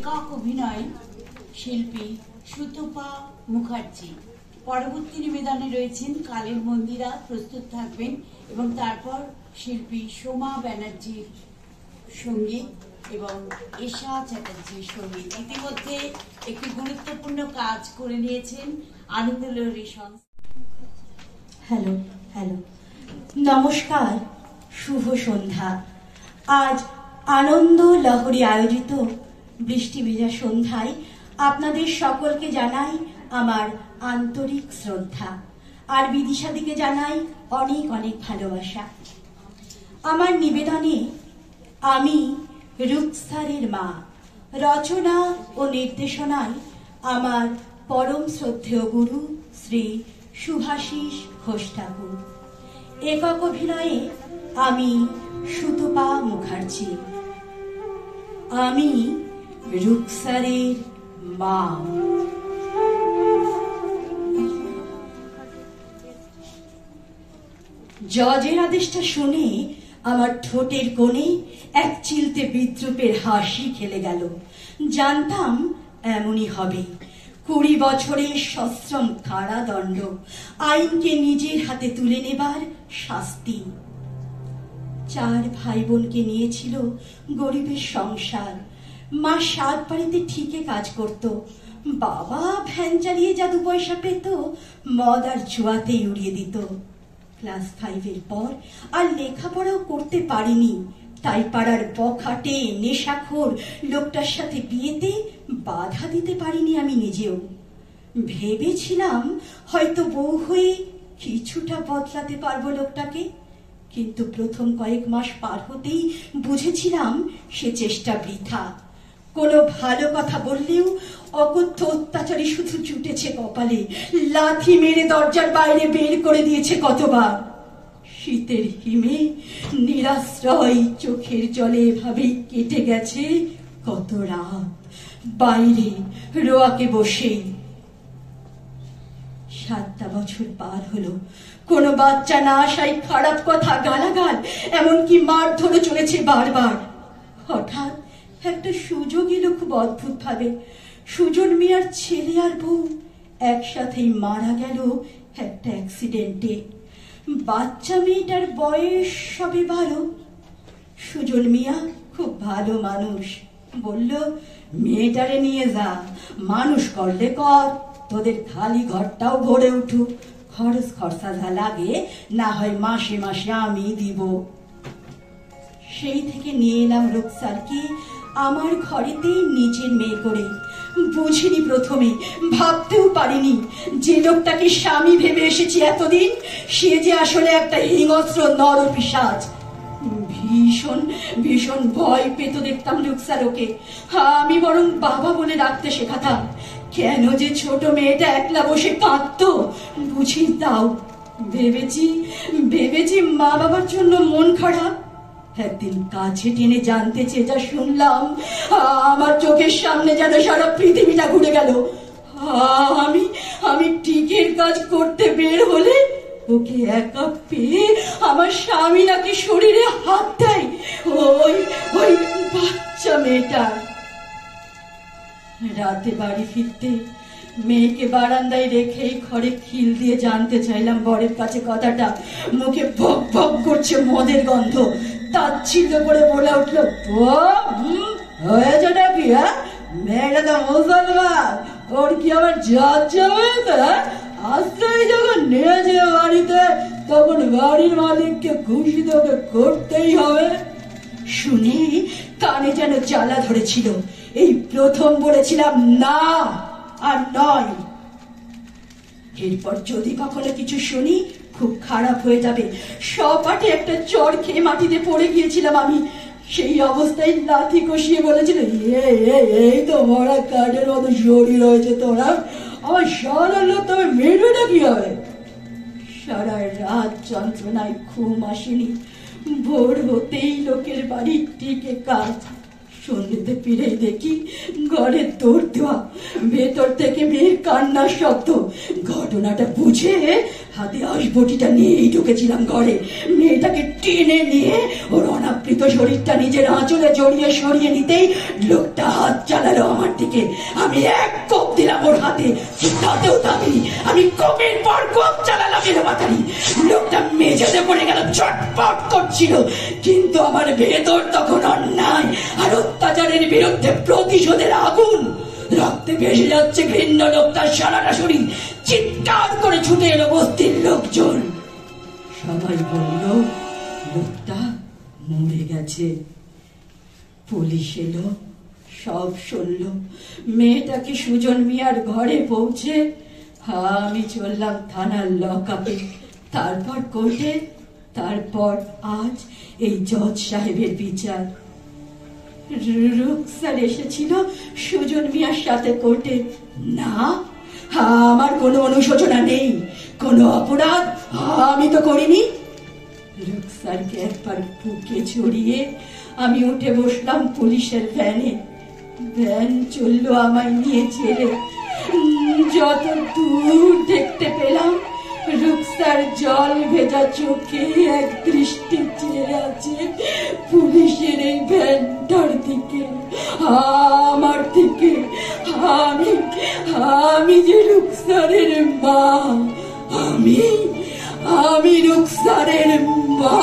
একক অভিনয় শিল্পী সুতপা মুখার্জি। পরবর্তী নিবেদনে রয়েছেন কালের মন্দিরা প্রস্তুত থাকবেন এবং তারপর শিল্পী সোমা ব্যানার্জির সঙ্গীত এবং এশা চ্যাটার্জির সঙ্গীত। ইতিমধ্যে একটি গুরুত্বপূর্ণ কাজ করে নিয়েছেন আনন্দলহরী সংস্থা। হ্যালো হ্যালো, নমস্কার, শুভ সন্ধ্যা। আজ আনন্দ লহরী আয়োজিত বৃষ্টি ভেজা সন্ধ্যায় আপনাদের সকলকে জানাই আমার আন্তরিক শ্রদ্ধা, আর বিদিশাদিকে জানাই অনেক অনেক ভালোবাসা। আমার নিবেদনে আমি রুকসারের মা, রচনা ও নির্দেশনায় আমার পরম শ্রদ্ধেয় গুরু শ্রী শুভাশিস ঘোষ ঠাকুর। একক অভিনয়ে আমি সুতপা মুখার্জি। আমি রুকসারের মা। জজের আদেশটা শুনে আমার ঠোঁটের কোণে এক চিলতে বিদ্রুপের হাসি খেলে গেল। জানতাম এমনই হবে। 20 বছরের সশ্রম কারাদণ্ড, আইনকে নিজের হাতে তুলে নেবার শাস্তি। 4 ভাই বোনকে নিয়েছিল গরিবের সংসার। মা 7 বাড়িতে ঠিকই কাজ করত। বাবা ভ্যান চালিয়ে যা 2 পয়সা পেত মদ আর জুয়াতেই উড়িয়ে দিত। ক্লাস 5-এর পর আর লেখাপড়াও করতে পারিনি, তাই পাড়ার বখাটে নেশাখোর লোকটার সাথে বিয়েতে বাধা দিতে পারিনি আমি নিজেও। ভেবেছিলাম হয়তো বউ হয়ে কিছুটা বদলাতে পারবো লোকটাকে, কিন্তু প্রথম কয়েক মাস পার হতেই বুঝেছিলাম সে চেষ্টা বৃথা। কোনো ভালো কথা বললেও অকথ্য অত্যাচারী শুধু জুটেছে কপালে। লাথি মেরে দরজার বাইরে বের করে দিয়েছে কতবার। শীতের হিমে নিরাশ্রয় চোখের জলে এভাবেই কেটে গেছে কত রাত বাইরে রোয়াকে বসে। 7টা বছর পার হলো, কোনো বাচ্চা না আসায় খারাপ কথা, গালাগাল, এমনকি মারধরও চলেছে বারবার। হঠাৎ একটা সুযোগ এলো খুব অদ্ভুত ভাবে। সুজন মিয়ার ছেলে আর বউ একসাথেই মারা গেল একটা অ্যাক্সিডেন্টে। বাচ্চা মেয়েটার বয়স সবে 12। সুজন মিয়া খুব ভালো মানুষ, বলল, মেয়েটারে নিয়ে যা, মানুষ করলে কর, তোদের খালি ঘরটাও ভরে উঠুক, খরচ খরচা যা লাগে না হয় মাসে মাসে আমি দিব। সেই থেকে নিয়ে এলাম রুকসারকে আমার ঘরেতেই নিজের মেয়ে করে। বুঝিনি প্রথমে, ভাবতেও পারিনি যে লোকটাকে স্বামী ভেবে এসেছি এতদিন সে যে আসলে একটা হিংস্র নরপিশাচ। ভীষণ ভীষণ ভয় পেত দেখতাম রুকসার ওকে। আমি বরং বাবা বলে ডাকতে শেখাতাম। কেন যে ছোট মেয়েটা একলা বসে কাঁদতো বুঝি তাও। ভেবেছি মা বাবার জন্য মন খারাপ। একদিন কাছে টেনে জানতে চেয়ে যা শুনলাম, আমার চোখের সামনে যেন সারা পৃথিবীটা ঘুরে গেল। আমি টিকের কাজ করতে বের হলে ওকে একা পেয়ে আমার স্বামী নাকি শরীরে হাত দেয় ওই বাচ্চা মেয়েটা। রাতে বাড়ি ফিরতে মেয়েকে বারান্দায় রেখেই ঘরে খিল দিয়ে জানতে চাইলাম বরের কাছে কথাটা। মুখে ভক ভক করছে মদের গন্ধ। তাচ্ছিল্য করে বলে উঠলো, হয়েছেটা কি? মেয়েটা তো মুসলমান, ওর কি আমার যাবে? আশ্রয় যখন নিয়েছে বাড়িতে তখন বাড়ির মালিককে খুশি তোকে করতেই হবে। শুনে কানে যেন জ্বালা ধরেছিল। এই প্রথম বলেছিলাম না আর নয়। এরপর যদি কখনো কিছু শুনি খুব খারাপ হয়ে যাবে। সপাটে একটা চড় খেয়ে মাটিতে পড়ে গিয়েছিলাম আমি। সেই অবস্থায় লাথি কষিয়ে বলেছিল, এই তো মরা কাঠের মতো শরীর হয়েছে তোরা, আমার সারা লোক তবে মেরবেটা কি হবে? সারা রাত যন্ত্রণায় ঘুম আসেনি। ভোর হতেই লোকের বাড়ির টিকে কাজ। সন্ধ্যেতে ফিরে দেখি ঘরের দৌড় দেওয়া, ভেতর থেকে মেয়ের কান্নার শব্দ। ঘটনাটা বুঝে হাতে আসবটিটা নিয়েই ঢুকেছিলাম ঘরে। মেয়েটাকে টেনে নিয়ে ওর অনাবৃত শরীরটা নিজের আঁচলে জড়িয়ে সরিয়ে নিতেই লোকটা হাত চালালো আমার দিকে। আমি এক কোপ দিলাম ওর হাতে, তাতেও দাবি আমি কোপের পর কোপ চালালাম। এর মাথারি লোকটা মেঝেতে পড়ে গেল, চটপট করছিল, কিন্তু আমার ভেতর তখন অন্যায় আর অত্যাচারের বিরুদ্ধে প্রতিশোধের আগুন। রক্তে ভেসে যাচ্ছে ঘৃণ্য লোকটার সারাটা শরীর। চিৎকার করে ছুটে এলো বস্তির লোকজন। সবাই বলল লোকটা মরে গেছে। পুলিশ এলো, সব শুনল। মেয়েটাকে সুজন মিয়ার ঘরে পৌঁছে আমি চললাম থানার লকআপে, তারপর কোর্টে, তারপর আজ এই জজ সাহেবের বিচার। রুকসার এসেছিল সুজন মিয়ার সাথে কোর্টে। না, আমার কোনো অনুশোচনা নেই, কোনো অপরাধ আমি তো করিনি। রুকসারকে একবার বুকে চড়িয়ে আমি উঠে বসলাম পুলিশের ভ্যানে। ভ্যান চললো আমায় নিয়ে জেলে। যত দূর দেখতে পেলাম রুকসার জল ভেজা চোখে এক দৃষ্টি চেয়ে আছে পুলিশের এই ভ্যানটার দিকে, আমার দিকে। আমি যে রুকসারের মা, আমি রুকসারের মা।